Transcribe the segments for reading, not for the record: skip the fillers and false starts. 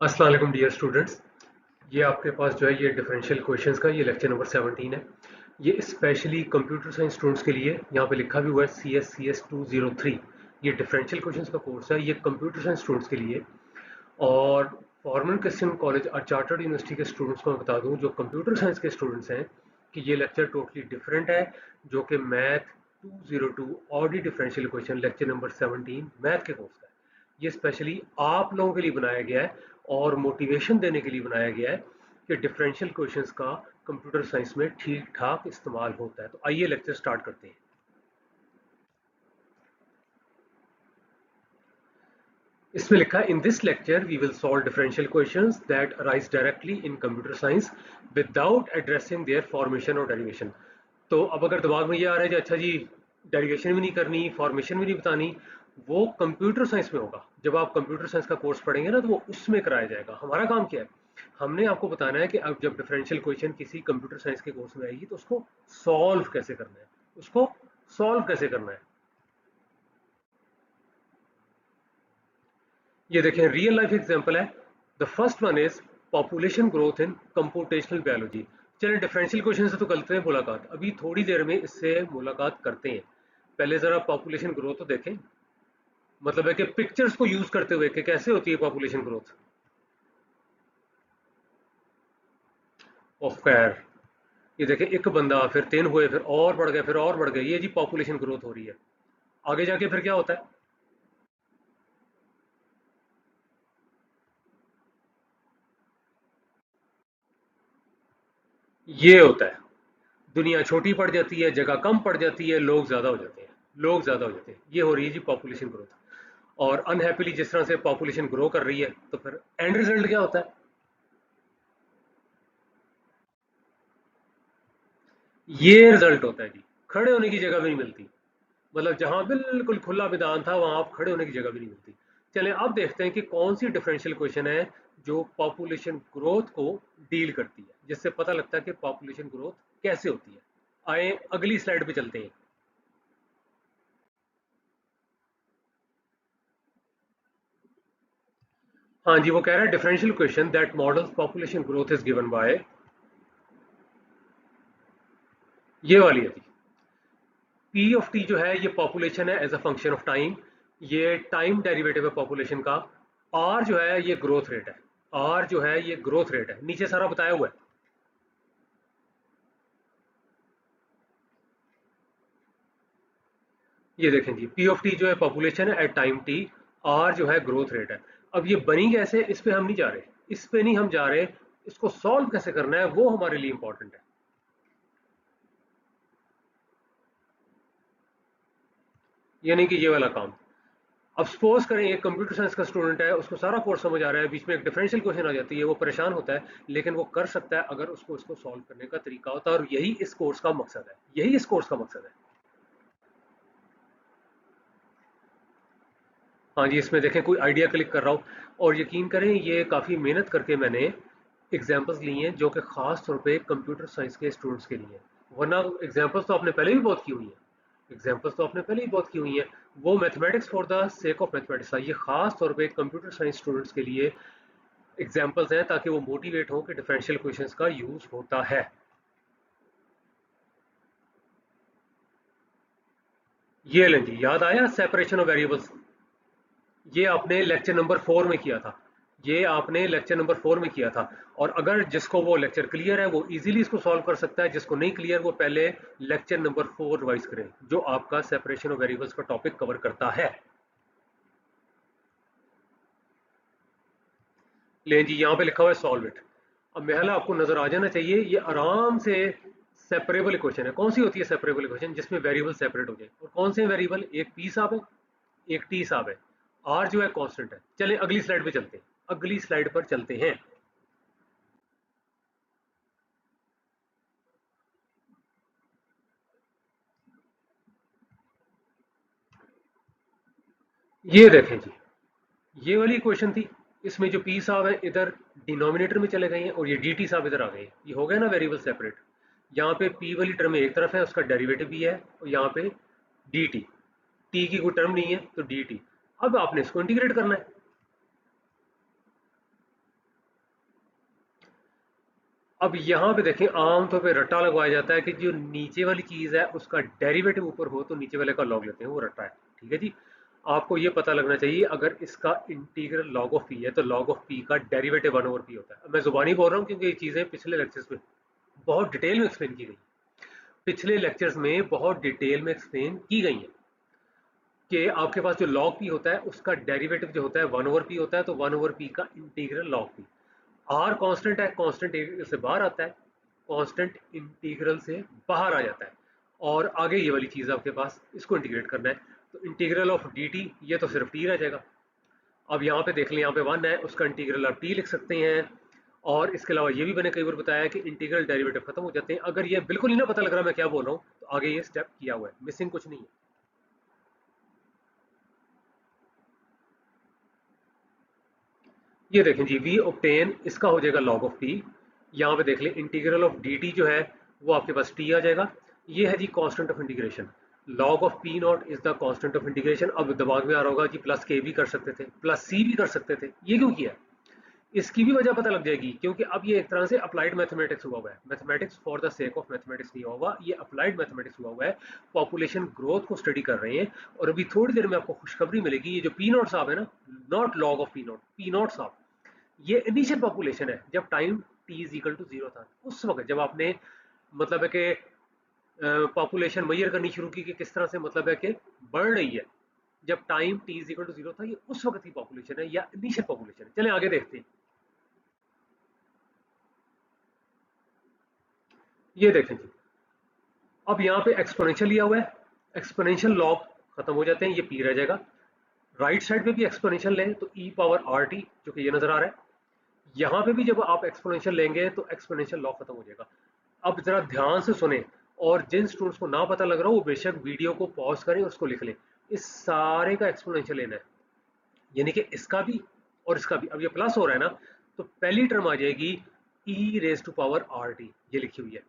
अस्सलाम वालेकुम dear students. ये आपके पास जो है ये डिफरेंशियल क्वेश्चंस का ये लेक्चर नंबर 17 है। ये स्पेशली कंप्यूटर साइंस स्टूडेंट्स के लिए यहाँ पे लिखा भी हुआ है CSCS 203। ये डिफरेंशियल क्वेश्चंस का कोर्स है, ये कंप्यूटर साइंस स्टूडेंट्स के लिए। और फॉर्मल क्रिश्चियन कॉलेज और चार्टर्ड यूनिवर्सिटी के स्टूडेंट्स को मैं बता दूँ जो कंप्यूटर साइंस के स्टूडेंट्स हैं कि ये लेक्चर टोटली डिफरेंट है, जो कि math 202 Audi differential question lecture number 17 math के कोर्स का है। ये स्पेशली आप लोगों के लिए बनाया गया है और मोटिवेशन देने के लिए बनाया गया है कि डिफरेंशियल क्वेश्चंस का कंप्यूटर साइंस में ठीक ठाक इस्तेमाल होता है। तो आइए लेक्चर स्टार्ट करते हैं। इसमें लिखा है in this lecture we will solve differential questions that arise directly in computer science without addressing their formation और डेरिवेशन। तो अब अगर दिमाग में ये आ रहा है कि अच्छा जी डेरिवेशन भी नहीं करनी, फॉर्मेशन भी नहीं बतानी, वो कंप्यूटर साइंस में होगा। जब आप कंप्यूटर साइंस का कोर्स पढ़ेंगे ना तो वो उसमें कराया जाएगा। हमारा काम क्या है, हमने आपको बताना है कि अब जब डिफरेंशियल क्वेश्चन किसी कंप्यूटर साइंस के कोर्स में आएगी तो उसको सॉल्व कैसे करना है, उसको सॉल्व कैसे करना है। ये देखें रियल लाइफ एग्जांपल है। The first one is population growth in computational biology. चलिए डिफरेंशियल क्वेश्चन से तो करते हैं मुलाकात, अभी थोड़ी देर में इससे मुलाकात करते हैं। पहले जरा पॉपुलेशन ग्रोथ तो देखें, मतलब है कि पिक्चर्स को यूज करते हुए कि कैसे होती है पॉपुलेशन ग्रोथ। ऑफ खैर, ये देखें एक बंदा, फिर 3 हुए, फिर और बढ़ गए, फिर और बढ़ गए, ये जी पॉपुलेशन ग्रोथ हो रही है। आगे जाके फिर क्या होता है, ये होता है दुनिया छोटी पड़ जाती है, जगह कम पड़ जाती है, लोग ज्यादा हो जाते हैं, लोग ज्यादा हो जाते हैं, ये हो रही है जी पॉपुलेशन ग्रोथ। और अनहैप्पीली जिस तरह से पॉपुलेशन ग्रो कर रही है तो फिर एंड रिजल्ट क्या होता है, ये रिजल्ट होता है जी खड़े होने की जगह भी नहीं मिलती। मतलब जहां बिल्कुल खुला मैदान था वहां आप खड़े होने की जगह भी नहीं मिलती। चलें अब देखते हैं कि कौन सी डिफरेंशियल क्वेश्चन है जो पॉपुलेशन ग्रोथ को डील करती है, जिससे पता लगता है कि पॉपुलेशन ग्रोथ कैसे होती है। आए अगली स्लाइड पे चलते हैं। हाँ जी, वो कह रहा है differential question that models population growth is given by, ये वाली है जी। पी ऑफ टी जो है ये पॉपुलेशन है as a function of time, ये टाइम डेरिवेटिव है पॉपुलेशन का। आर जो है ये ग्रोथ रेट है, आर जो है ये ग्रोथ रेट है, नीचे सारा बताया हुआ है। ये देखें जी पी ऑफ टी जो है पॉपुलेशन है एट टाइम टी, आर जो है ग्रोथ रेट है। अब ये बनी कैसे, इस पे हम नहीं जा रहे, इस पे नहीं हम जा रहे, इसको सॉल्व कैसे करना है वो हमारे लिए इंपॉर्टेंट है। यानी कि ये वाला काम। अब सपोज करें एक कंप्यूटर साइंस का स्टूडेंट है, उसको सारा कोर्स समझ आ रहा है, बीच में एक डिफरेंशियल क्वेश्चन आ जाती है, वो परेशान होता है, लेकिन वो कर सकता है अगर उसको इसको सॉल्व करने का तरीका होता है। और यही इस कोर्स का मकसद है, यही इस कोर्स का मकसद है। हाँ जी, इसमें देखें कोई आइडिया क्लिक कर रहा हूँ, और यकीन करें ये काफ़ी मेहनत करके मैंने एग्जाम्पल्स लिए हैं जो कि ख़ास तौर पे कंप्यूटर साइंस के स्टूडेंट्स के लिए हैं। वरना एग्जाम्पल्स तो आपने पहले भी बहुत की हुई हैं, एग्जाम्पल्स तो आपने पहले ही बहुत की हुई हैं। वो mathematics for the sake of mathematics था, ये ख़ास तौर पे कंप्यूटर साइंस स्टूडेंट्स के लिए एग्जाम्पल्स हैं ताकि वो मोटिवेट हो कि डिफरेंशियल क्वेश्चंस का यूज़ होता है। ये लें जी, याद आया सेपरेशन ऑफ वेरिएबल्स, ये आपने लेक्चर नंबर 4 में किया था, ये आपने लेक्चर नंबर 4 में किया था। और अगर जिसको वो लेक्चर क्लियर है वो इजीली इसको सॉल्व कर सकता है, जिसको नहीं क्लियर वो पहले लेक्चर नंबर 4 रिवाइज करें जो आपका सेपरेशन ऑफ वेरिएबल्स का टॉपिक कवर करता है। ले जी यहाँ पे लिखा हुआ है सॉल्व इट। अब महला आपको नजर आ जाना चाहिए, ये आराम से सेपरेबल इक्वेशन है। कौन सी होती है सेपरेबल इक्वेशन, जिसमें वेरिएबल सेपरेट हो जाए। और कौन से वेरिएबल, एक पी साहब है, एक टी साहब है, आर जो है कांस्टेंट है। चलें अगली स्लाइड पे चलते हैं, अगली स्लाइड पर चलते हैं। ये देखें जी, ये वाली क्वेश्चन थी, इसमें जो पी साहब है इधर डिनोमिनेटर में चले गए हैं और ये डी टी साहब इधर आ गए हैं। ये हो गया ना वेरिएबल सेपरेट। यहाँ पे पी वाली टर्म एक तरफ है, उसका डेरिवेटिव भी है, और यहाँ पे डी टी की कोई टर्म नहीं है तो डी टी। अब आपने इसको इंटीग्रेट करना है। अब यहाँ पे देखें, आमतौर पे रट्टा लगवाया जाता है कि जो नीचे वाली चीज़ है उसका डेरिवेटिव ऊपर हो तो नीचे वाले का लॉग लेते हैं, वो रट्टा है। ठीक है जी। आपको ये पता लगना चाहिए अगर इसका इंटीग्रल लॉग ऑफ पी है तो लॉग ऑफ पी का डेरिवेटिव 1/p होता है। मैं जुबानी बोल रहा हूँ क्योंकि ये चीज़ें पिछले लेक्चर्स में बहुत डिटेल में एक्सप्लेन की गई, पिछले लेक्चर्स में बहुत डिटेल में एक्सप्लेन की गई हैं कि आपके पास जो लॉग पी होता है उसका डेरिवेटिव जो होता है 1/p होता है, तो 1/p का integral log p. R constant है, कांस्टेंट इंटीग्रल से बाहर आता है, कांस्टेंट इंटीग्रल से बाहर आ जाता है। और आगे ये वाली चीज़ आपके पास, इसको इंटीग्रेट करना है, तो इंटीग्रल ऑफ डी टी, ये तो सिर्फ टी रह जाएगा। अब यहाँ पे देख लें, यहाँ पे 1 है, उसका इंटीग्रल आप टी लिख सकते हैं। और इसके अलावा ये भी मैंने कई बार बताया कि इंटीग्रल डेरिवेटिव खत्म हो जाते हैं। अगर ये बिल्कुल ही ना पता लग रहा मैं क्या बोल रहा हूँ तो आगे ये स्टेप किया हुआ है, मिसिंग कुछ नहीं है। ये देखें जी, वी ऑब्टेन, इसका हो जाएगा लॉग ऑफ टी। यहाँ पे देख लें इंटीग्रल ऑफ डी टी जो है वो आपके पास टी आ जाएगा। ये है जी constant of integration. Log of P naught is the constant of integration. अब दिमाग में आ रहा होगा कि प्लस के भी कर सकते थे, प्लस सी भी कर सकते थे, ये क्यों किया? इसकी भी वजह पता लग जाएगी, क्योंकि अब ये एक तरह से अप्लाइड मैथमेटिक्स हुआ हुआ है। Mathematics for the sake of mathematics नहीं हुआ हुआ, ये अप्लाइड मैथमेटिक्स हुआ हुआ है। पॉपुलेशन ग्रोथ को स्टडी कर रहे हैं। और अभी थोड़ी देर में आपको खुशखबरी मिलेगी, ये जो पी नॉट साहब है ना, naught log of P naught, p naught साहब, ये इनिशियल पॉपुलेशन है जब time t is equal to zero था। उस वक्त जब आपने मतलब है कि पॉपुलेशन मैयर करनी शुरू की कि किस तरह से मतलब है कि बढ़ रही है, जब time t is equal to zero था, ये उस वक्त की पॉपुलेशन है या इनिशियल पॉपुलेशन है। चलें आगे देखते हैं। ये देखें जी, अब यहाँ पे एक्सपोनेंशियल लिया हुआ है, एक्सपोनेंशियल लॉग खत्म हो जाते हैं, ये पी रह जाएगा। राइट साइड पे भी एक्सपोनेंशियल लें तो ई पावर आर टी, जो कि ये नजर आ रहा है। यहाँ पे भी जब आप एक्सपोनेंशियल लेंगे तो एक्सपोनेंशियल लॉग खत्म हो जाएगा। अब जरा ध्यान से सुने, और जिन स्टूडेंट्स को ना पता लग रहा हो वो बेशक वीडियो को पॉज करें और उसको लिख लें। इस सारे का एक्सपोनेंशियल लेना है, यानी कि इसका भी और इसका भी। अब ये प्लस हो रहा है ना, तो पहली टर्म आ जाएगी E raise to power are T, ये लिखी हुई है।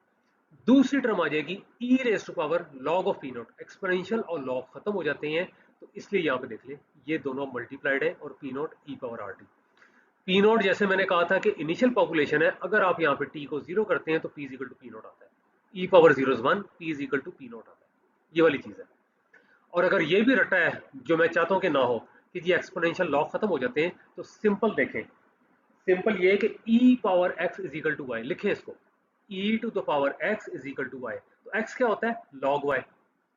दूसरी टर्म आ जाएगी E raise to power log of P naught. Exponential और लॉग खत्म हो जाते हैं, तो इसलिए यहाँ पे देख ले, ये दोनों मल्टीप्लाइड है और P not E power R T. P not जैसे मैंने कहा था कि इनिशियल पॉपुलेशन है, अगर आप यहाँ पे टी को जीरो करते हैं तो P is equal to P naught आता है। E power zero is one, P is equal to P naught आता है, ये वाली चीज है। और अगर ये भी रटा है, जो मैं चाहता हूँ कि ना हो, कि जी एक्सपोनेंशियल लॉग खत्म हो जाते हैं, तो सिंपल देखें, सिंपल ये है कि E power X is equal to Y, लिखें इसको, E to the power X is equal to Y. तो एक्स क्या होता है? Log Y.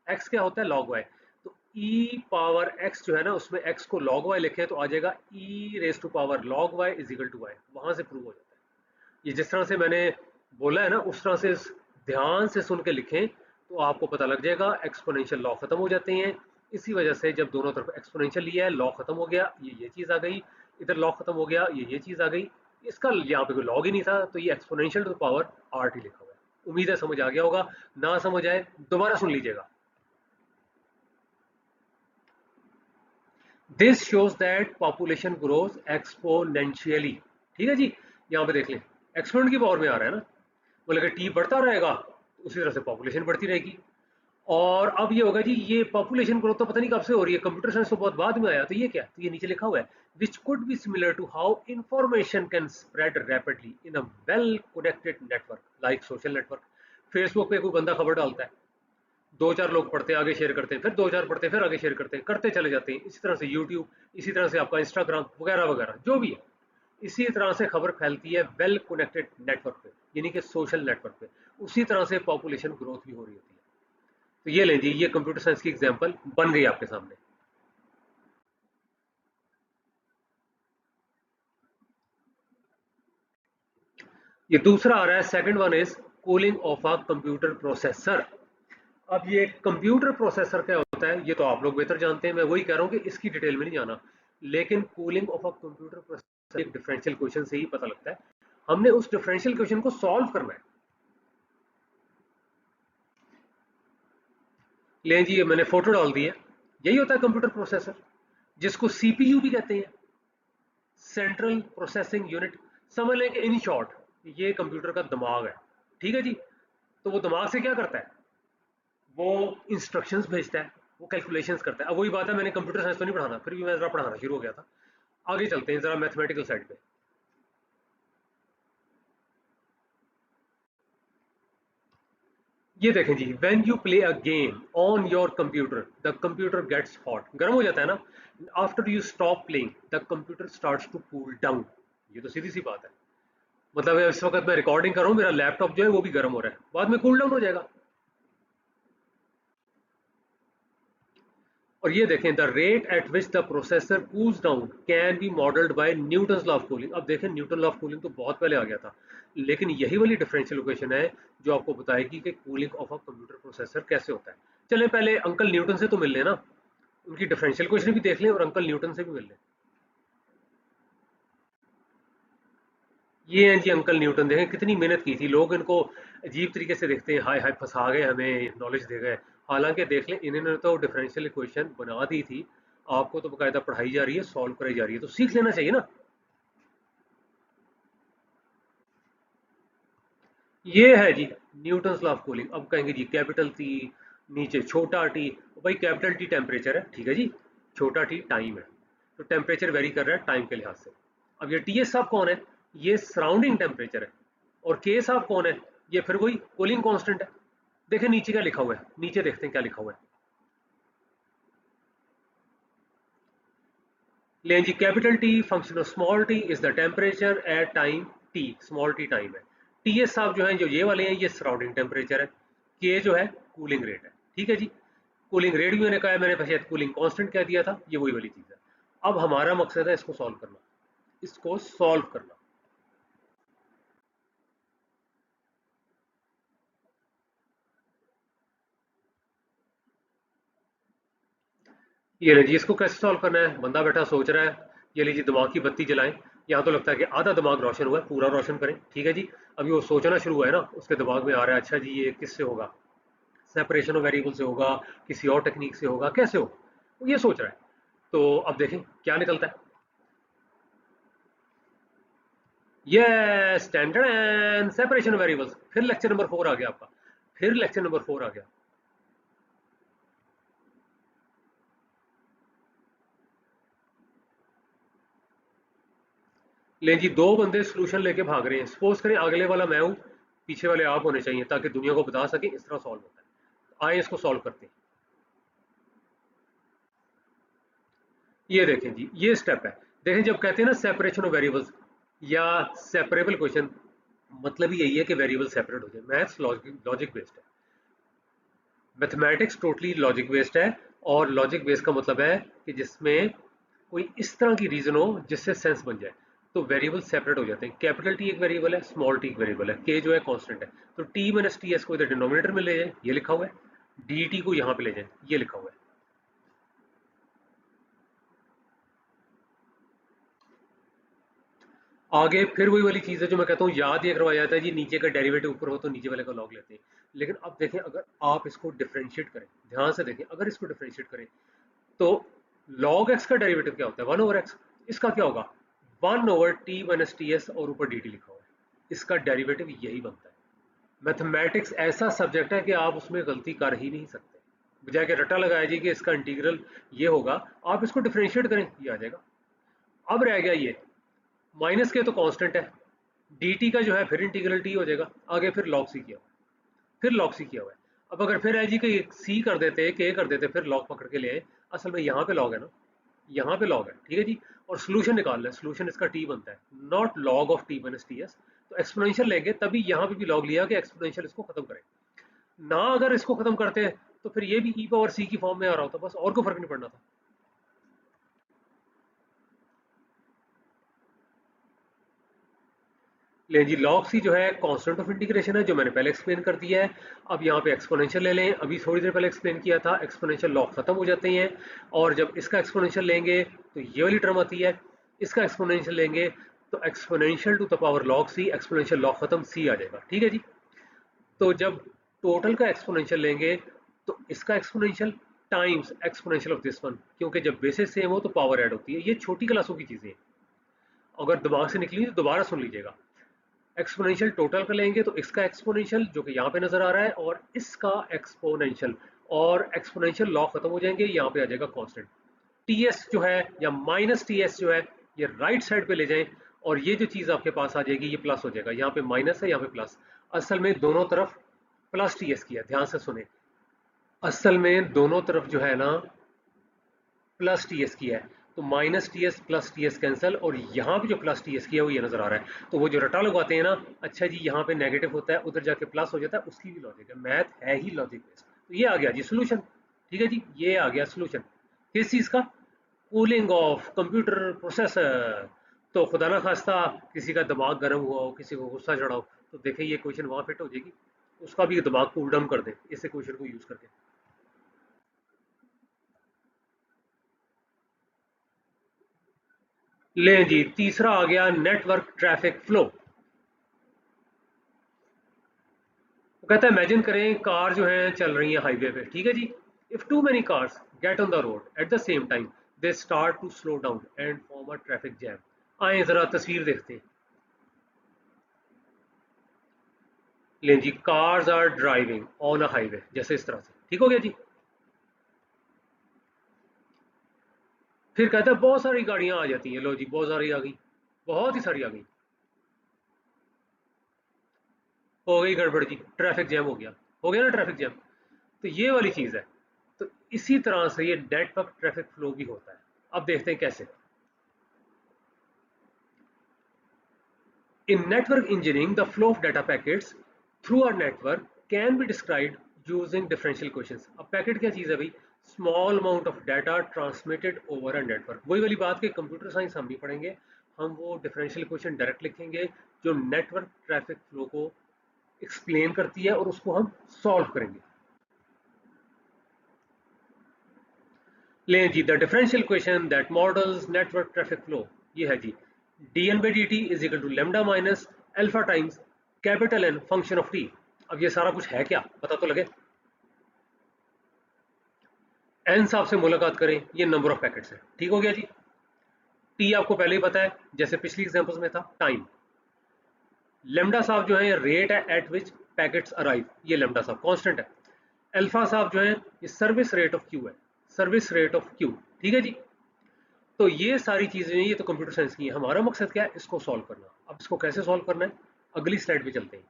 एक्स क्या होता है? Log Y. तो ई पावर एक्स जो है ना, उसमें एक्स को लॉग वाई लिखें तो आ जाएगा E raise to power log Y is equal to Y, वहां से प्रूव हो जाता है। ये जिस तरह से मैंने बोला है ना, उस तरह से ध्यान से सुन के लिखें तो आपको पता लग जाएगा। एक्सपोनेंशियल लॉ खत्म हो जाते हैं, इसी वजह से जब दोनों तरफ एक्सपोनेंशियल लिया है, लॉ खत्म हो गया, ये चीज आ गई। इधर लॉ खत्म हो गया, ये चीज आ गई। इसका यहाँ पे कोई लॉग ही नहीं था, तो ये exponential to the power are t लिखा हुआ है। उम्मीद है समझ आ गया होगा। ना समझ आए दोबारा सुन लीजिएगा। This shows that population grows exponentially. ठीक है जी। यहाँ पे देख लें, एक्सपोनेंट की पावर में आ रहा है ना, मतलब अगर टी बढ़ता रहेगा तो उसी तरह से पॉपुलेशन बढ़ती रहेगी। और अब ये होगा जी, ये पॉपुलेशन ग्रोथ तो पता नहीं कब से हो रही है, कंप्यूटर साइंस तो बहुत बाद में आया। तो ये क्या, तो ये नीचे लिखा हुआ है, which could be similar to how information can spread rapidly in a well connected network like social network. Facebook पे कोई बंदा खबर डालता है, दो चार लोग पढ़ते हैं, आगे शेयर करते हैं, फिर दो चार पढ़ते हैं, फिर आगे शेयर करते हैं, करते चले जाते हैं। इसी तरह से यूट्यूब, इसी तरह से आपका इंस्टाग्राम वगैरह वगैरह जो भी है, इसी तरह से खबर फैलती है वेल कनेक्टेड नेटवर्क पे, यानी कि सोशल नेटवर्क पे। उसी तरह से पॉपुलेशन ग्रोथ भी हो रही होती है। तो ये लें जी, ये कंप्यूटर साइंस की एग्जांपल बन गई आपके सामने। ये दूसरा आ रहा है, second one is cooling of a computer processor. अब ये कंप्यूटर प्रोसेसर क्या होता है ये तो आप लोग बेहतर जानते हैं, मैं वही कह रहा हूँ कि इसकी डिटेल में नहीं जाना। लेकिन cooling of a computer processor एक डिफरेंशियल क्वेश्चन से ही पता लगता है। हमने उस डिफरेंशियल क्वेश्चन को सॉल्व करना है। ले जी, ये मैंने फोटो डाल दी है, यही होता है कंप्यूटर प्रोसेसर, जिसको सीपीयू भी कहते हैं, सेंट्रल प्रोसेसिंग यूनिट। समझ लें कि इन शॉर्ट ये कंप्यूटर का दिमाग है। ठीक है जी। तो वो दिमाग से क्या करता है? वो इंस्ट्रक्शंस भेजता है, वो कैलकुलेशंस करता है। अब वही बात है, मैंने कंप्यूटर साइंस तो नहीं पढ़ाना, फिर भी मैं जरा पढ़ाना शुरू हो गया था। आगे चलते हैं जरा मैथमेटिकल साइड पे। ये देखें जी, when you play a game on your computer the computer gets hot, गर्म हो जाता है ना। After you stop playing the computer starts to cool down. ये तो सीधी सी बात है। मतलब इस वक्त मैं रिकॉर्डिंग कर रहा हूँ, मेरा लैपटॉप जो है वो भी गर्म हो रहा है, बाद में कूल डाउन हो जाएगा। और ये देखें, the rate at which the processor cools down can be modelled by Newton's law of cooling. अब देखें, न्यूटन लॉ ऑफ कूलिंग तो बहुत पहले आ गया था, लेकिन यही वाली डिफरेंशियल इक्वेशन है जो आपको बताएगी कि cooling of a computer processor कैसे होता है। चलें पहले अंकल न्यूटन से तो मिल लें ना, उनकी डिफरेंशियल इक्वेशन भी देख लें और अंकल न्यूटन से भी मिल लें। ये हैं जी अंकल न्यूटन, देखें कितनी मेहनत की थी। लोग इनको अजीब तरीके से देखते हैं, हाय हाय फंसा गए, हमें नॉलेज दे गए। हालांकि देख लें, इन्होंने तो डिफरेंशियल इक्वेशन बना दी थी, आपको तो बकायदा पढ़ाई जा रही है, सॉल्व कराई जा रही है, तो सीख लेना चाहिए ना। ये है जी न्यूटन्स लॉ ऑफ कूलिंग। अब कहेंगे जी कैपिटल टी, नीचे छोटा टी। भाई कैपिटल टी टेम्परेचर है, ठीक है जी। छोटा टी टाइम है, तो टेम्परेचर वेरी कर रहा है टाइम के लिहाज से। अब ये टी एस साहब कौन है? ये सराउंडिंग टेम्परेचर है। और के साहब कौन है? ये फिर वही कूलिंग कांस्टेंट है। देखें नीचे क्या लिखा हुआ है, नीचे देखते हैं क्या लिखा हुआ है। लें जी, capital T function of small T is the temperature at time T. Small T time है। टी एस साहब जो है, जो ये वाले हैं, ये सराउंडिंग टेम्परेचर है। के जो है कूलिंग रेट है, ठीक है जी। कूलिंग रेट भी मैंने कहा है, मैंने शायद कूलिंग कांस्टेंट कह दिया था, ये वही वाली चीज़ है। अब हमारा मकसद है इसको सॉल्व करना, इसको सॉल्व करना। ये लीजिए, इसको कैसे सॉल्व करना है, बंदा बैठा सोच रहा है। ये लीजिए दिमाग की बत्ती जलाएं। यहाँ तो लगता है कि आधा दिमाग रोशन हुआ है, पूरा रोशन करें, ठीक है जी। अभी वो सोचना शुरू हुआ है ना, उसके दिमाग में आ रहा है, अच्छा जी ये किससे होगा, सेपरेशन ऑफ वेरिएबल से होगा, किसी और टेक्निक से होगा, कैसे होगा, वो ये सोच रहा है। तो अब देखें क्या निकलता है। ये standard and separation of variables, फिर लेक्चर नंबर 4 आ गया आपका, फिर लेक्चर नंबर 4 आ गया। ले जी, दो बंदे सोल्यूशन लेके भाग रहे हैं। सपोज करें अगले वाला मैं हूँ, पीछे वाले आप होने चाहिए, ताकि दुनिया को बता सके इस तरह सॉल्व होता है। आए इसको सॉल्व करते हैं। ये देखें जी, ये स्टेप है। देखें, जब कहते हैं ना सेपरेशन ऑफ वेरिएबल्स या सेपरेबल क्वेश्चन, मतलब ही यही है कि वेरिएबल सेपरेट हो जाए। मैथ्स लॉजिक बेस्ड है, मैथमेटिक्स टोटली लॉजिक बेस्ड है। और लॉजिक बेस्ड का मतलब है कि जिसमें कोई इस तरह की रीजन हो जिससे सेंस बन जाए, तो वेरिएबल सेपरेट हो जाते हैं। कैपिटल टी एक वेरिएबल है, स्मॉल टी एक वेरिएबल है, के जो है कांस्टेंट है। तो टी माइनस टी एस को इधर डिनोमिनेटर में ले जाए, ये लिखा हुआ है। डी टी को यहाँ पे ले जाए, ये लिखा हुआ है। आगे फिर वही वाली चीज़ है जो मैं कहता हूँ, याद ये करवाया जाता है जी, नीचे का डेरिवेटिव ऊपर हो तो नीचे वाले का लॉग लेते हैं। लेकिन अब देखें, अगर आप इसको डिफरेंशिएट करें, ध्यान से देखें, अगर इसको डिफरेंशिएट करें तो log x का डेरिवेटिव क्या होता है? 1/x। इसका क्या होगा? 1/t माइनस टी एस, और ऊपर dt लिखा हुआ है। इसका डेरिवेटिव यही बनता है। मैथमेटिक्स ऐसा सब्जेक्ट है कि आप उसमें गलती कर ही नहीं सकते। बजाय के रट्टा लगाया जी कि इसका इंटीग्रल ये होगा, आप इसको डिफरेंशिएट करें, ये आ जाएगा। अब रह गया ये, माइनस के तो कांस्टेंट है, dt का जो है फिर इंटीग्रल t हो जाएगा, आगे फिर log c किया हुआ है, फिर log c किया हुआ है। अब अगर फिर है जी कि c कर देते, k कर देते, फिर log पकड़ के ले आए, असल में यहाँ पे log है ना, यहाँ पे लॉग है, ठीक है जी। और सोल्यूशन निकालना है, सोल्यूशन इसका टी बनता है, not log of T minus T S. तो एक्सपोनेंशियल लेंगे, तभी यहाँ पे भी लॉग लिया कि एक्सपोनेंशियल इसको खत्म करें ना। अगर इसको खत्म करते हैं तो फिर ये भी ई पावर सी की फॉर्म में आ रहा होता, बस और कोई फर्क नहीं पड़ना था। ले जी, लॉग सी जो है कांस्टेंट ऑफ इंटीग्रेशन है, जो मैंने पहले एक्सप्लेन कर दिया है। अब यहाँ पे एक्सपोनेंशियल ले लें, अभी थोड़ी देर पहले एक्सप्लेन किया था, एक्सपोनेंशियल लॉग खत्म हो जाते हैं। और जब इसका एक्सपोनेंशियल लेंगे तो ये वाली टर्म आती है, इसका एक्सपोनेंशियल लेंगे तो exponential to the power log c, exponential log खत्म, सी आ जाएगा, ठीक है जी। तो जब टोटल का एक्सपोनेंशियल लेंगे तो इसका exponential times exponential of this one, क्योंकि जब बेसिस सेम हो तो पावर ऐड होती है। ये छोटी क्लासों की चीज़ें हैं, अगर दिमाग से निकली तो दोबारा सुन लीजिएगा। एक्सपोनेंशियल टोटल का लेंगे तो इसका एक्सपोनेंशियल जो कि यहाँ पे नजर आ रहा है, और इसका एक्सपोनेंशियल, और एक्सपोनेंशियल लॉ खत्म हो जाएंगे, यहाँ पे आ जाएगा कांस्टेंट। टी एस जो है या माइनस टी एस जो है, ये राइट साइड पे ले जाएं, और ये जो चीज़ आपके पास आ जाएगी ये प्लस हो जाएगा। यहाँ पे माइनस है, यहाँ पे प्लस, असल में दोनों तरफ प्लस टी एस किया, ध्यान से सुने, असल में दोनों तरफ जो है ना प्लस टी एस किया है, तो minus T S plus T S cancel, और यहाँ भी जो प्लस टी एस किया है वो ये नजर आ रहा है, तो वो जो रटा लगवाते हैं ना, अच्छा जी यहाँ पे नेगेटिव होता है उधर जाके प्लस हो जाता है, उसकी भी लॉजिक है, मैथ है ही लॉजिक बेस्ड। तो ये आ गया जी सोल्यूशन। ठीक है जी, ये आ गया सोल्यूशन किस चीज का, कूलिंग ऑफ कंप्यूटर प्रोसेसर। तो खुदा ना खास्ता किसी का दिमाग गर्म हुआ हो, किसी को गुस्सा चढ़ा हो, तो देखें ये क्वेश्चन वहां फिट हो जाएगी, उसका भी दिमाग कूल डाउन कर दें इस क्वेश्चन को यूज करके। ले जी, तीसरा आ गया नेटवर्क ट्रैफिक फ्लो। वो कहता है इमेजिन करें कार जो है चल रही है हाईवे पे, ठीक है जी, if too many cars get on the road at the same time they start to slow down and form a traffic jam. आए जरा तस्वीर देखते हैं। लें जी, cars are driving on a highway, जैसे इस तरह से, ठीक हो गया जी। फिर कहता है बहुत सारी गाड़ियां आ जाती हैं, लो जी बहुत सारी आ गई, बहुत ही सारी आ गई, हो गई गड़बड़ जी, ट्रैफिक जैम हो गया ना ट्रैफिक जैम। तो ये वाली चीज है। तो इसी तरह से ये नेटवर्क ट्रैफिक फ्लो भी होता है। अब देखते हैं कैसे। In network engineering, the flow of data packets through a network can be described using differential equations. अब पैकेट क्या चीज़ है भाई? Small amount of data transmitted over a network. वही वाली बात कि कंप्यूटर साइंस हम भी पढ़ेंगे, हम वो डिफरेंशियल इक्वेशन डायरेक्ट लिखेंगे जो नेटवर्क ट्रैफिक फ्लो को एक्सप्लेन करती है और उसको हम सॉल्व करेंगे। लें जी, the differential equation that models network traffic flow, ये है जी, D N by D T is equal to lambda minus alpha times capital N function of T. अब ये सारा कुछ है क्या, पता तो लगे। एन साहब से मुलाकात करें, ये नंबर ऑफ पैकेट्स है, ठीक हो गया जी। टी आपको पहले ही पता है, जैसे पिछली एग्जांपल्स में था टाइम। लेमडा साहब जो है रेट है एट विच पैकेट्स अराइव, ये लेमडा साहब कांस्टेंट है। अल्फा साहब जो है ये सर्विस रेट ऑफ क्यू है, सर्विस रेट ऑफ क्यू, ठीक है जी। तो ये सारी चीजें ये तो कंप्यूटर साइंस की है, हमारा मकसद क्या है, इसको सॉल्व करना। अब इसको कैसे सॉल्व करना है, अगली स्लाइड पे चलते हैं।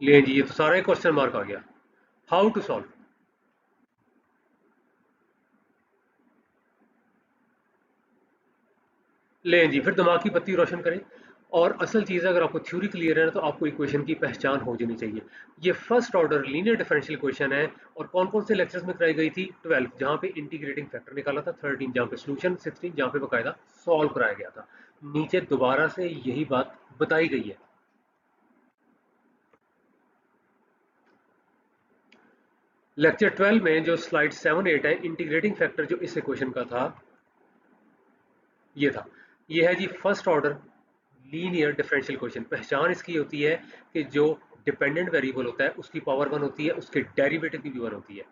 ले जी, ये तो सारा ही क्वेश्चन मार्क आ गया, हाउ टू सॉल्व। ले जी, फिर दिमाग की बत्ती रोशन करें। और असल चीज़ है, अगर आपको थ्योरी क्लियर है ना, तो आपको इक्वेशन की पहचान हो जानी चाहिए। ये first order linear differential equation है, और कौन कौन से लेक्चर्स में कराई गई थी, 12 जहाँ पे इंटीग्रेटिंग फैक्टर निकाला था, 13 जहाँ पे सोल्यूशन, 16 जहाँ पे बकायदा सॉल्व कराया गया था। नीचे दोबारा से यही बात बताई गई है। लेक्चर 12 में जो स्लाइड 7 8 है, इंटीग्रेटिंग फैक्टर जो इस इक्वेशन का था, ये था। ये है जी first order linear differential equation. पहचान इसकी होती है कि जो डिपेंडेंट वेरिएबल होता है उसकी पावर 1 होती है, उसके डेरिवेटिव की भी 1 होती है।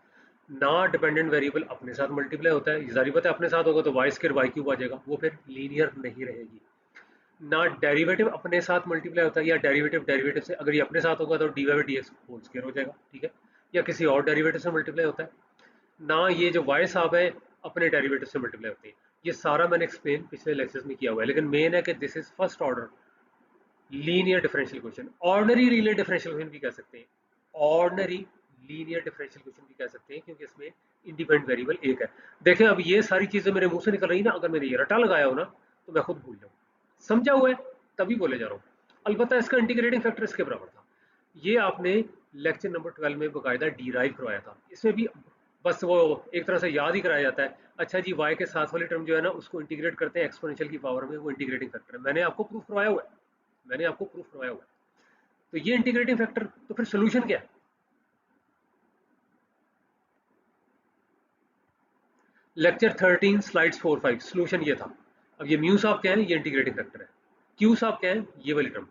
ना डिपेंडेंट वेरिएबल अपने साथ मल्टीप्लाई होता है, जारी बात है अपने साथ होगा तो वाई स्क्वायर वाई क्यूब आ जाएगा, वो फिर लीनियर नहीं रहेगी। ना डेरिवेटिव अपने साथ मल्टीप्लाई होता है, या डेरिवेटिव डेरिवेटिव से अगर ये अपने साथ होगा तो d y d x whole square हो जाएगा, ठीक है, या किसी और डेरिवेटिव से मल्टीप्लाई होता है। ना ये जो वाई साहब है अपने डेरिवेटिव से मल्टीप्लाई होते हैं। ये सारा मैंने एक्सप्लेन पिछले लेक्चर्स में किया हुआ है, लेकिन मेन है कि this is first order linear differential equation. Ordinary linear differential equation भी कह सकते हैं, ऑर्डिनरी लीनियर डिफरेंशियल इक्वेशन भी कह सकते हैं, क्योंकि इसमें इंडिपेंडेंट वेरिएबल एक है। देखें अब ये सारी चीजें मेरे मुंह से निकल रही ना, अगर मैंने ये रटा लगाया हो ना तो मैं खुद भूल जाऊँ, समझा हुआ है तभी बोले जा रहा हूँ। अलबत्ता इसका इंटीग्रेटिंग फैक्टर इसके बराबर था। ये आपने लेक्चर नंबर 12 में बकायदा डिराइव करवाया था, इसमें भी बस वो एक तरह से याद ही कराया जाता है। अच्छा जी, y के साथ वाली टर्म जो है ना उसको इंटीग्रेट करते हैं एक्सपोनेंशियल की पावर में, वो इंटीग्रेटिंग फैक्टर है, मैंने आपको प्रूफ करवाया हुआ है, मैंने आपको प्रूफ करवाया हुआ है। तो ये इंटीग्रेटिंग फैक्टर, तो फिर सोल्यूशन क्या है। लेक्चर 13 स्लाइड्स 4 5 सोल्यूशन ये था। अब ये म्यू साहब क्या है, ये इंटीग्रेटिंग फैक्टर है। क्यू साहब क्या है, ये वाली टर्म।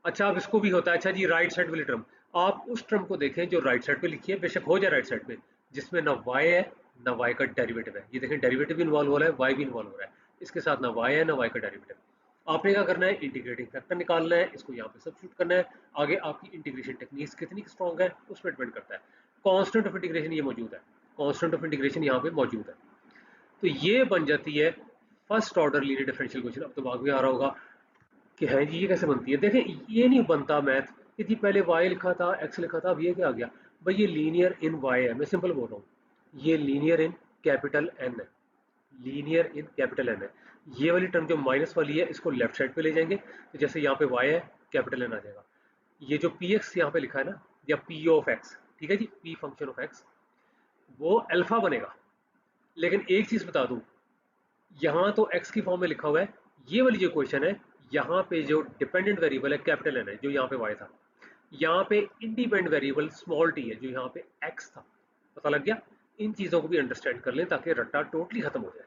अच्छा अब इसको भी होता है, अच्छा जी राइट साइड वाली टर्म, आप उस टर्म को देखें जो राइट साइड पे लिखी है, बेशक हो जाए राइट साइड पे, जिसमें ना y है ना y का डेरिवेटिव है। ये देखें डेरिवेटिव भी इन्वॉल्व हो रहा है, y भी इन्वॉल्व हो रहा है, इसके साथ ना y है ना y का डेरिवेटिव। आपने क्या करना है, इंटीग्रेटिंग फैक्टर निकालना है, इसको यहाँ पे सब्स्टिट्यूट करना है। आगे आपकी इंटीग्रेशन टेक्निक्स कितनी स्ट्रॉन्ग है उस पर डिपेंड करता है। कांस्टेंट ऑफ इंटीग्रेशन ये मौजूद है, कांस्टेंट ऑफ इंटीग्रेशन यहाँ पे मौजूद है। तो ये बन जाती है first order linear differential question. अब दिमाग में आ रहा होगा कि है जी ये कैसे बनती है। देखें ये नहीं बनता मैथ कि जी पहले y लिखा था x लिखा था, अब ये क्या आ गया भाई, ये लीनियर इन y है। मैं सिंपल बोल रहा हूँ, ये लीनियर इन कैपिटल N है, लीनियर इन कैपिटल N है। ये वाली टर्म जो माइनस वाली है इसको लेफ्ट साइड पे ले जाएंगे, तो जैसे यहाँ पे y है कैपिटल N आ जाएगा। ये जो px यहाँ पे लिखा है ना, या p ऑफ x, ठीक है जी, p फंक्शन ऑफ x, वो अल्फा बनेगा। लेकिन एक चीज बता दूं, यहाँ तो x की फॉर्म में लिखा हुआ है, ये वाली जो क्वेश्चन है यहाँ पे जो डिपेंडेंट वेरिएबल है कैपिटल N है, जो यहाँ पे y था, यहाँ पे इंडिपेंडेंट वेरिएबल स्मॉल t है जो यहाँ पे x था। पता लग गया? इन चीजों को भी अंडरस्टैंड कर लें ताकि रट्टा टोटली खत्म हो जाए।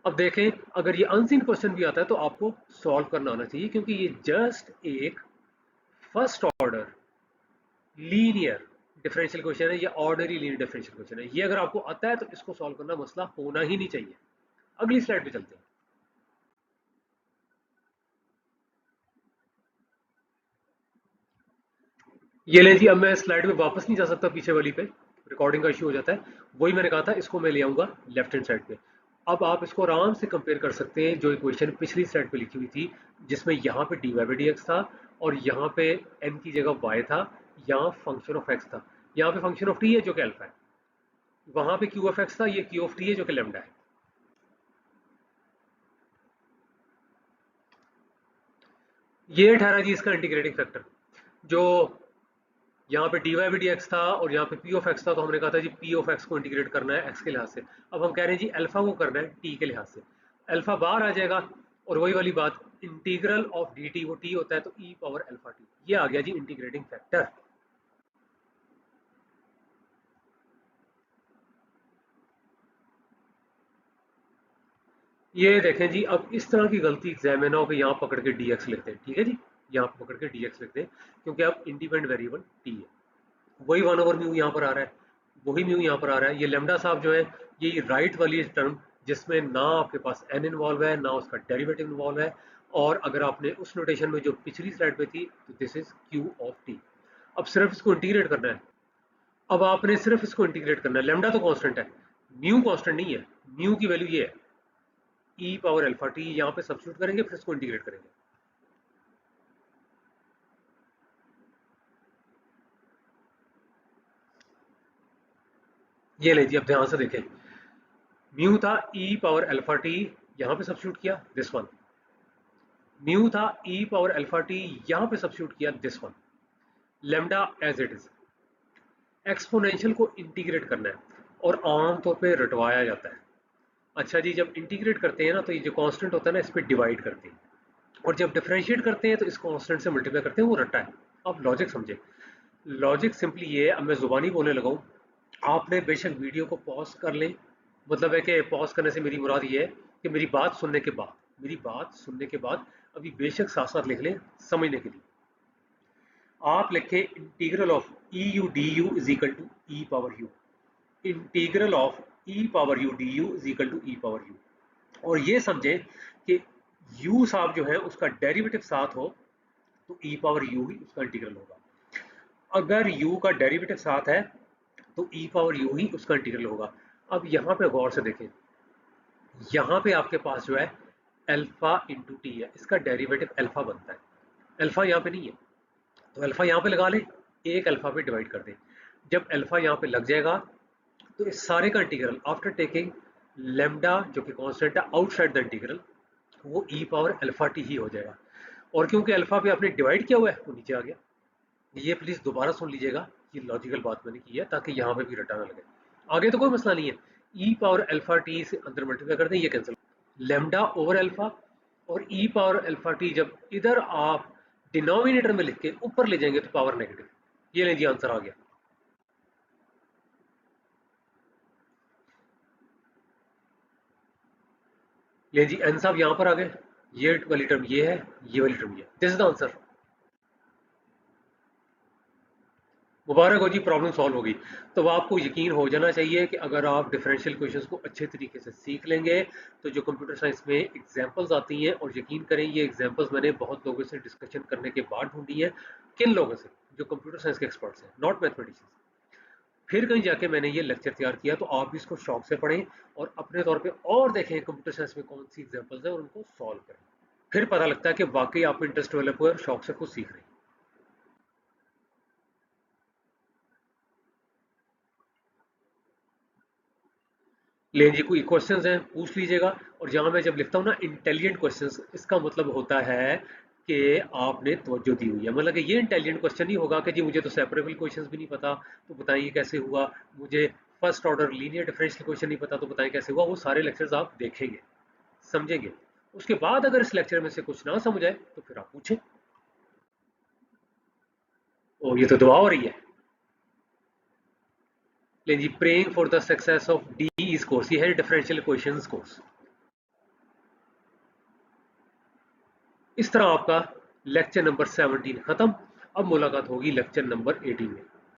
अब देखें, अगर ये अनसीन क्वेश्चन भी आता है तो आपको सॉल्व करना आना चाहिए, क्योंकि ये जस्ट एक first order linear differential question है, या ऑर्डनरी लीनियर डिफरेंशियल क्वेश्चन है। ये अगर आपको आता है तो इसको सॉल्व करना मसला होना ही नहीं चाहिए। अगली स्लाइड पे चलते हैं। ये ले जी, अब मैं स्लाइड में वापस नहीं जा सकता पीछे वाली पे, रिकॉर्डिंग का इशू हो जाता है। वही मैंने कहा था, इसको मैं ले आऊंगा लेफ्ट हैंड साइड पे। अब आप इसको आराम से कंपेयर कर सकते हैं जो इक्वेशन पिछली स्लाइड पे लिखी हुई थी, जिसमें यहाँ पे dy बाई डी एक्स था और यहाँ पे n की जगह y था, यहाँ फंक्शन ऑफ x था, यहाँ पे फंक्शन ऑफ t है जो कि अल्फा है, वहां पे q ऑफ x था, ये q ऑफ t है जो कि लेमडा है। ये ठहरा जी इसका इंटीग्रेटिंग फैक्टर। जो यहाँ पे dy बाई डी एक्स था और यहाँ पे p ऑफ x था, तो हमने कहा था जी p ऑफ x को इंटीग्रेट करना है x के लिहाज से। अब हम कह रहे हैं जी अल्फा को करना है t के लिहाज से। अल्फा बाहर आ जाएगा, और वही वाली बात, इंटीग्रल ऑफ dt वो t होता है, तो e पावर अल्फा t, ये आ गया जी इंटीग्रेटिंग फैक्टर। ये देखें जी, अब इस तरह की गलती एग्जाम में ना हो कि यहाँ पकड़ के dx लिखते हैं, ठीक है जी, यहाँ पकड़ के dx लिखते हैं, क्योंकि अब इंडिपेंडेंट वेरिएबल t है। वही वन ओवर म्यू यहाँ पर आ रहा है, वही म्यू यहाँ पर आ रहा है। ये लेमडा साहब जो है, ये राइट वाली टर्म जिसमें ना आपके पास n इन्वॉल्व है ना उसका डेरिवेटिव इन्वॉल्व है, और अगर आपने उस नोटेशन में जो पिछली स्लाइड पे थी, तो this is q of t। अब सिर्फ इसको इंटीग्रेट करना है। अब आपने सिर्फ इसको इंटीग्रेट करना है, लेमडा तो कांस्टेंट है, म्यू कांस्टेंट नहीं है। म्यू की वैल्यू ये है e पावर अल्फा t, यहाँ पे सब्स्टिट्यूट करेंगे फिर इसको इंटीग्रेट करेंगे। ये ले जी, अब ध्यान से देखें, म्यू था e पावर अल्फा t, यहाँ पे सब्स्टिट्यूट किया दिस वन। म्यू था e पावर अल्फा t, यहाँ पे सब्स्टिट्यूट किया this one. Lambda as it is. Exponential को इंटीग्रेट करना है, और आमतौर पे रटवाया जाता है। अच्छा जी, जब इंटीग्रेट करते हैं ना, तो ये जो कांस्टेंट होता है ना, इस पर डिवाइड करते हैं, और जब डिफरेंशिएट करते हैं तो इस कांस्टेंट से मल्टीप्लाई करते हैं, वो रट्टा है। अब लॉजिक समझे। लॉजिक सिंपली ये है, अब मैं जुबानी बोलने लगा हूँ, आपने बेशक वीडियो को पॉज कर लें, मतलब है कि पॉज करने से मेरी मुराद ये है कि मेरी बात सुनने के बाद, मेरी बात सुनने के बाद अभी बेशक साथ साथ लिख लें समझने के लिए। आप लिखें integral of e u d u is equal to e power u. Integral of e power u d u is equal to e power u. और ये समझें कि u साहब जो है उसका डेरिवेटिव साथ हो, तो e पावर u ही उसका इंटीग्रल होगा। अगर u का डेरिवेटिव साथ है तो e पावर u ही उसका इंटीग्रल होगा। अब यहाँ पे गौर से देखें, यहाँ पे आपके पास जो है अल्फा इंटू टी है, इसका डेरिवेटिव अल्फा बनता है। अल्फा यहाँ पे नहीं है, तो अल्फा यहाँ पे लगा लें, एक अल्फा पे डिवाइड कर दें। जब अल्फा यहाँ पे लग जाएगा, तो इस सारे का इंटीग्रल आफ्टर टेकिंग लेमडा जो कि कांस्टेंट है आउटसाइड द इंटीग्रल, वो e पावर अल्फा टी ही हो जाएगा। और क्योंकि अल्फा पे आपने डिवाइड किया हुआ है, वो नीचे आ गया। ये प्लीज दोबारा सुन लीजिएगा, ये लॉजिकल बात मैंने की है ताकि यहाँ पे भी रटा ना लगे। आगे तो कोई मसला नहीं है, e पावर अल्फा टी से अंदर मल्टीप्लाई कर दें, ये कैंसिल, लेमडा ओवर अल्फा, और e पावर अल्फा टी जब इधर आप डिनोमिनेटर में लिख के ऊपर ले जाएंगे तो पावर नेगेटिव। ये ले जी, आंसर आ गया। ले जी, एन साहब यहाँ पर आ गए, ये वाली टर्म ये है, ये वाली टर्म ये, दिस इज द आंसर। मुबारक हो जी, प्रॉब्लम सॉल्व होगी। तो आपको यकीन हो जाना चाहिए कि अगर आप डिफरेंशियल क्वेश्चंस को अच्छे तरीके से सीख लेंगे, तो जो कंप्यूटर साइंस में एग्जांपल्स आती हैं, और यकीन करें ये एग्जांपल्स मैंने बहुत लोगों से डिस्कशन करने के बाद ढूंढी है। किन लोगों से? जो कंप्यूटर साइंस के एक्सपर्ट्स हैं, नॉट मैथमेटिशियंस। फिर कहीं जाके मैंने ये लेक्चर तैयार किया, तो आप भी इसको शौक से पढ़ें और अपने तौर पे और देखें कंप्यूटर साइंस में कौन सी एग्जांपल्स हैं और उनको सॉल्व करें। फिर पता लगता है कि वाकई आप इंटरेस्ट डेवलप हुआ और शौक से कुछ सीख रहे हैं। लेकिन जी कोई क्वेश्चंस हैं पूछ लीजिएगा। और जहां मैं जब लिखता हूँ ना इंटेलिजेंट क्वेश्चंस, इसका मतलब होता है कि आपने तवज्जो दी हुई है। मतलब कि ये इंटेलिजेंट क्वेश्चन नहीं होगा कि जी मुझे तो सेपरेबल क्वेश्चंस भी नहीं पता तो बताइए कैसे हुआ, मुझे first order linear differential question नहीं पता तो बताएं कैसे हुआ। वो सारे लेक्चर्स आप देखेंगे, समझेंगे। उसके बाद अगर इस लेक्चर में से कुछ ना समझ आए तो फिर आप पूछें। और ये तो दुआ हो रही है। लेकिन जी praying for the success of this course, ये है डिफरेंशियल क्वेश्चंस कोर्स। इस तरह आपका लेक्चर नंबर 17 खत्म। अब मुलाकात होगी लेक्चर नंबर 18 में।